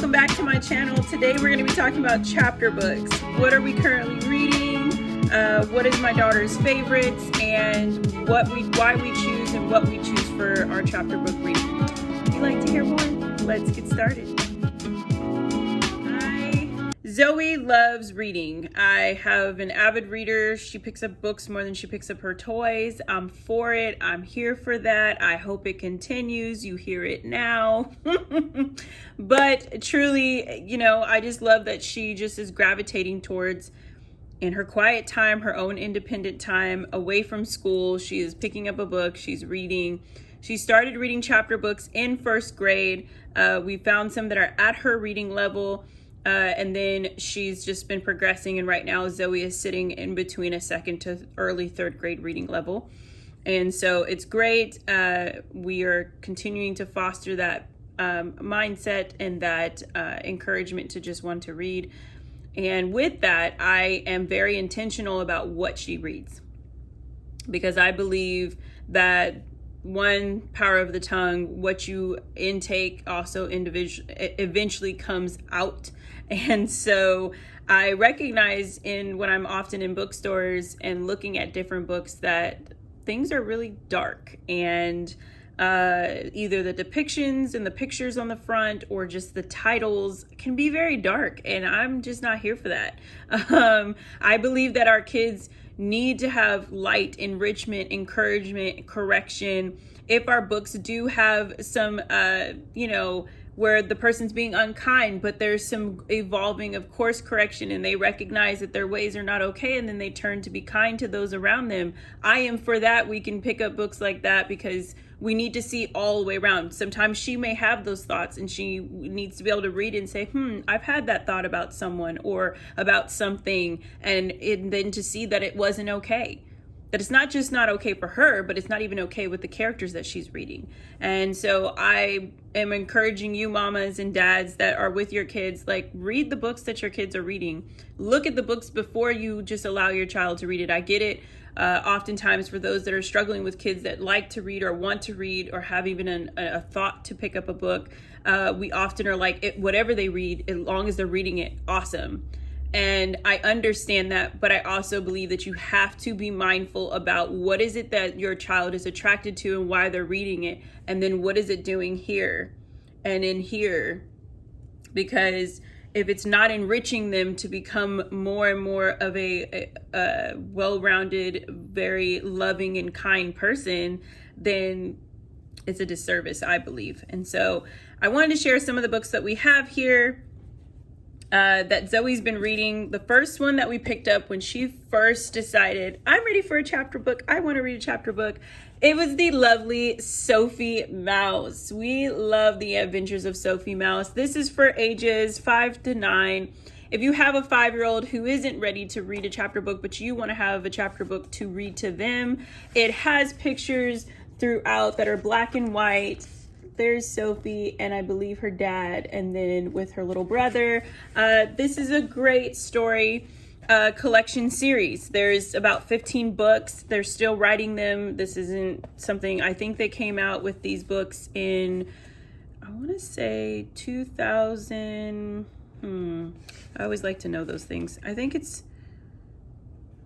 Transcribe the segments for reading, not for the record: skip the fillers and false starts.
welcome back to my channel. Today we're going to be talking about chapter books. What are we currently reading? What is my daughter's favorites, and why we choose and what we choose for our chapter book reading. If you'd like to hear more, let's get started. Zoe loves reading. I have an avid reader. She picks up books more than she picks up her toys. I'm for it. I'm here for that. I hope it continues. You hear it now. But truly, I just love that she just is gravitating towards, in her quiet time, her own independent time, away from school. She is picking up a book. She's reading. She started reading chapter books in first grade. We found some that are at her reading level. And then she's just been progressing, and right now Zoe is sitting in between a second to early third grade reading level. And so it's great. We are continuing to foster that mindset and that encouragement to just want to read. And with that, I am very intentional about what she reads, because I believe that one, power of the tongue, what you intake also eventually comes out. And so I recognize when I'm often in bookstores and looking at different books that things are really dark, and either the depictions and the pictures on the front or just the titles can be very dark, and I'm just not here for that. I believe that our kids need to have light, enrichment, encouragement, correction. If our books do have some, where the person's being unkind, but there's some evolving of course correction, and they recognize that their ways are not okay, and then they turn to be kind to those around them. I am for that. We can pick up books like that because we need to see all the way around. Sometimes she may have those thoughts, and she needs to be able to read and say, I've had that thought about someone or about something, and then to see that it wasn't okay. That it's not just not okay for her, but it's not even okay with the characters that she's reading. And so I am encouraging you, mamas and dads that are with your kids, read the books that your kids are reading. Look at the books before you just allow your child to read it. I get it. Oftentimes for those that are struggling with kids that like to read or want to read or have even a thought to pick up a book, we often are whatever they read, as long as they're reading it, awesome. And I understand that, but I also believe that you have to be mindful about what is it that your child is attracted to and why they're reading it, and then what is it doing here and in here. Because if it's not enriching them to become more and more of a well-rounded, very loving and kind person, then it's a disservice, I believe. And so I wanted to share some of the books that we have here that Zoe's been reading. The first one that we picked up when she first decided, I'm ready for a chapter book, I want to read a chapter book, it was the lovely Sophie Mouse. We love the adventures of Sophie Mouse. This is for ages 5 to 9. If you have a 5-year-old who isn't ready to read a chapter book, but you want to have a chapter book to read to them, it has pictures throughout that are black and white. There's Sophie and I believe her dad, and then with her little brother. This is a great story collection series. There's about 15 books. They're still writing them. This isn't something, I think they came out with these books in, I want to say 2000. I always like to know those things. I think it's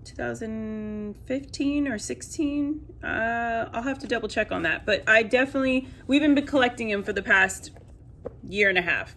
2015 or 16. I'll have to double check on that, but we've been collecting them for the past year and a half.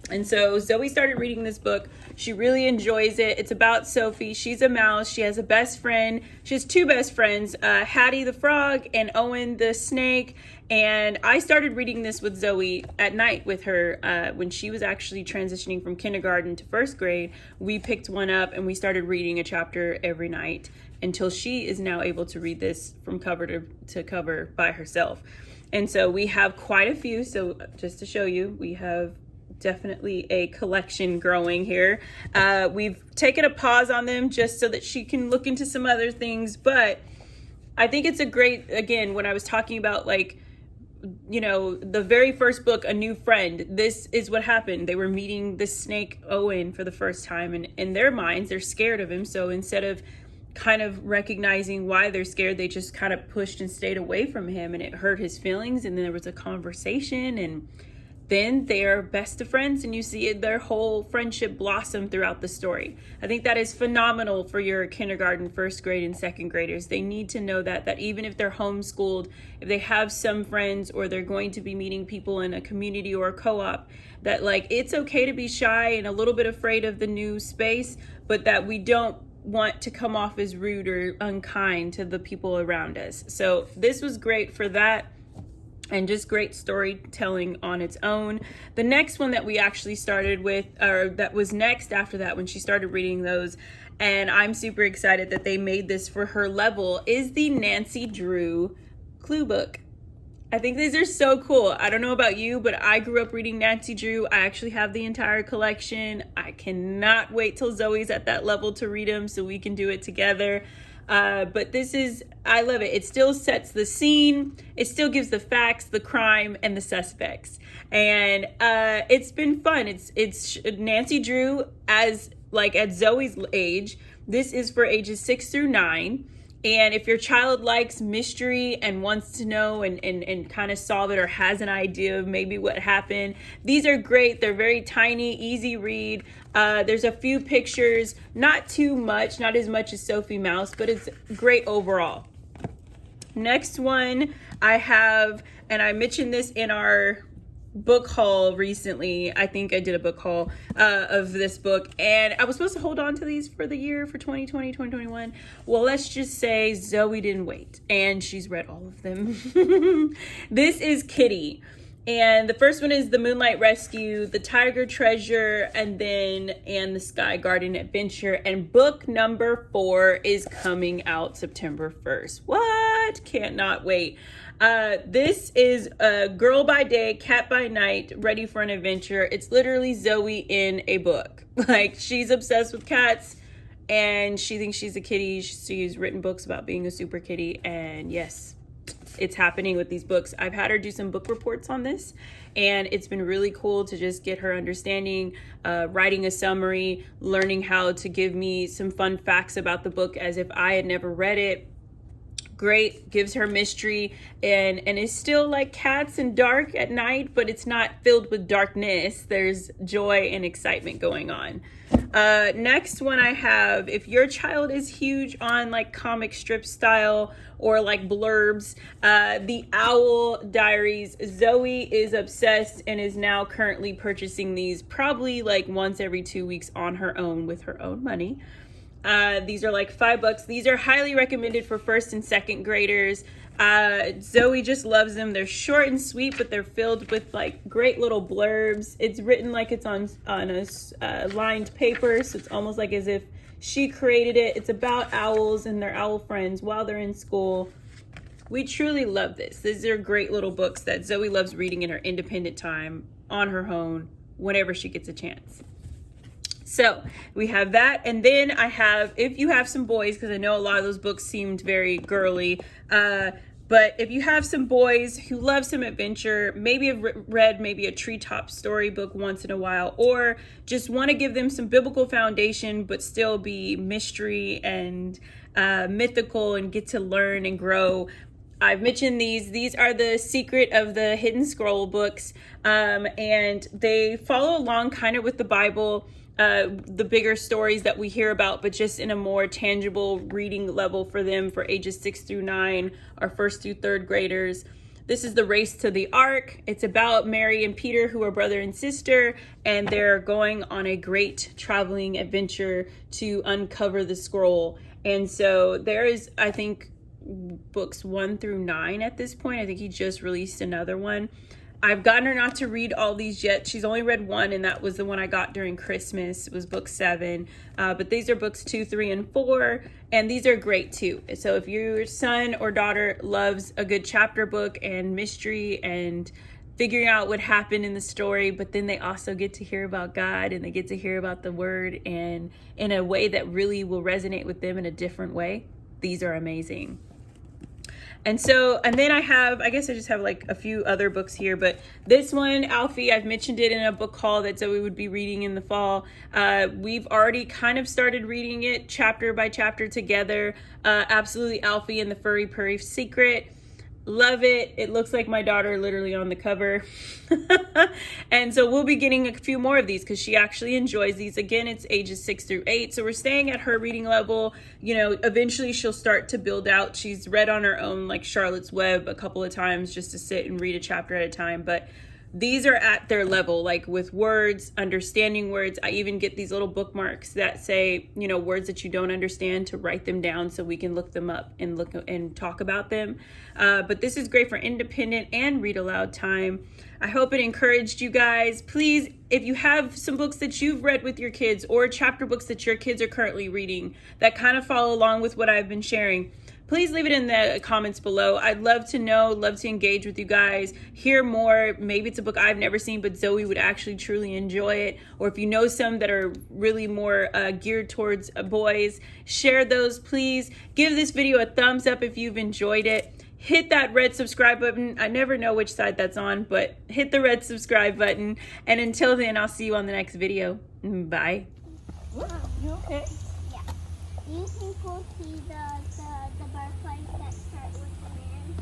And so Zoe started reading this book. She really enjoys it. It's about Sophie. She's a mouse. She has a best friend. She has 2 best friends, Hattie the frog and Owen the snake. And I started reading this with Zoe at night with her when she was actually transitioning from kindergarten to first grade. We picked one up and we started reading a chapter every night until she is now able to read this from cover to cover by herself. And so we have quite a few. So just to show you, we have definitely a collection growing here. We've taken a pause on them just so that she can look into some other things. But I think it's a great, again, when I was talking about the very first book, A New Friend, this is what happened. They were meeting the snake Owen for the first time, and in their minds, they're scared of him. So instead of kind of recognizing why they're scared, they just kind of pushed and stayed away from him, and it hurt his feelings. And then there was a conversation, and then they are best of friends, and you see their whole friendship blossom throughout the story. I think that is phenomenal for your kindergarten, first grade, and second graders. They need to know that even if they're homeschooled, if they have some friends or they're going to be meeting people in a community or a co-op, that like it's okay to be shy and a little bit afraid of the new space, but that we don't want to come off as rude or unkind to the people around us. So this was great for that, and just great storytelling on its own. The next one that we actually started with, or that was next after that when she started reading those, and I'm super excited that they made this for her level, is the Nancy Drew Clue Book. I think these are so cool. I don't know about you, but I grew up reading Nancy Drew. I actually have the entire collection. I cannot wait till Zoe's at that level to read them so we can do it together. But this is, I love it. It still sets the scene. It still gives the facts, the crime, and the suspects. And it's been fun. It's Nancy Drew as like at Zoe's age. This is for ages 6 through 9. And if your child likes mystery and wants to know and kind of solve it, or has an idea of maybe what happened, these are great. They're very tiny, easy read. There's a few pictures, not too much, not as much as Sophie Mouse, but it's great overall. Next one I have, and I mentioned this in our book haul recently. I think I did a book haul of this book, and I was supposed to hold on to these for the year for 2020, 2021. Well, let's just say Zoe didn't wait, and she's read all of them. This is Kitty. And the first one is The Moonlight Rescue, The Tiger Treasure, and the Sky Garden Adventure. And book number 4 is coming out September 1st. What? Cannot wait. This is a girl by day, cat by night, ready for an adventure. It's literally Zoe in a book. Like, she's obsessed with cats, and she thinks she's a kitty. She's written books about being a super kitty, and yes, it's happening with these books. I've had her do some book reports on this, and it's been really cool to just get her understanding, writing a summary, learning how to give me some fun facts about the book as if I had never read it. Great, gives her mystery, and is still like cats and dark at night, but it's not filled with darkness. There's joy and excitement going on. Next one I have, if your child is huge on like comic strip style or like blurbs, The Owl Diaries. Zoe is obsessed and is now currently purchasing these probably like once every 2 weeks on her own with her own money. These are like $5. These are highly recommended for first and second graders. Zoe just loves them. They're short and sweet, but they're filled with like great little blurbs. It's written like it's on a lined paper, so it's almost like as if she created it. It's about owls and their owl friends while they're in school. We truly love this. These are great little books that Zoe loves reading in her independent time, on her own, whenever she gets a chance. So we have that. And then I have, if you have some boys, because I know a lot of those books seemed very girly, but if you have some boys who love some adventure, maybe have read maybe a treetop storybook once in a while, or just want to give them some biblical foundation, but still be mystery and mythical and get to learn and grow, I've mentioned these. These are the Secret of the Hidden Scroll books, and they follow along kind of with the Bible, the bigger stories that we hear about, but just in a more tangible reading level for them for ages 6 through 9, or first through third graders. This is The Race to the Ark. It's about Mary and Peter, who are brother and sister, and they're going on a great traveling adventure to uncover the scroll. And so there is, I think, books 1 through 9 at this point. I think he just released another one. I've gotten her not to read all these yet. She's only read one, and that was the one I got during Christmas. It was book 7. But these are books 2, 3, and 4, and these are great too. So if your son or daughter loves a good chapter book and mystery and figuring out what happened in the story, but then they also get to hear about God and they get to hear about the Word, and in a way that really will resonate with them in a different way, these are amazing. And then I guess I just have like a few other books here, but this one, Alfie, I've mentioned it in a book haul that Zoe would be reading in the fall. We've already kind of started reading it chapter by chapter together. Absolutely Alfie and the Furry Purry Secret. Love it. It looks like my daughter literally on the cover. And so we'll be getting a few more of these because she actually enjoys these. Again, it's ages 6 through 8. So we're staying at her reading level. You know, eventually she'll start to build out. She's read on her own, like Charlotte's Web, a couple of times just to sit and read a chapter at a time. But these are at their level, like with words, understanding words. I even get these little bookmarks that say, you know, words that you don't understand, to write them down so we can look them up and look and talk about them. But this is great for independent and read aloud time. I hope it encouraged you guys. Please, if you have some books that you've read with your kids or chapter books that your kids are currently reading that kind of follow along with what I've been sharing, please leave it in the comments below. I'd love to know, love to engage with you guys, hear more. Maybe it's a book I've never seen, but Zoe would actually truly enjoy it. Or if you know some that are really more geared towards boys, share those, please. Give this video a thumbs up if you've enjoyed it. Hit that red subscribe button. I never know which side that's on, but hit the red subscribe button. And until then, I'll see you on the next video. Bye. You okay? You can go see the butterflies that start with the man.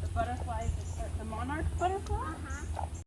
The butterflies that start, the monarch butterfly? Uh-huh.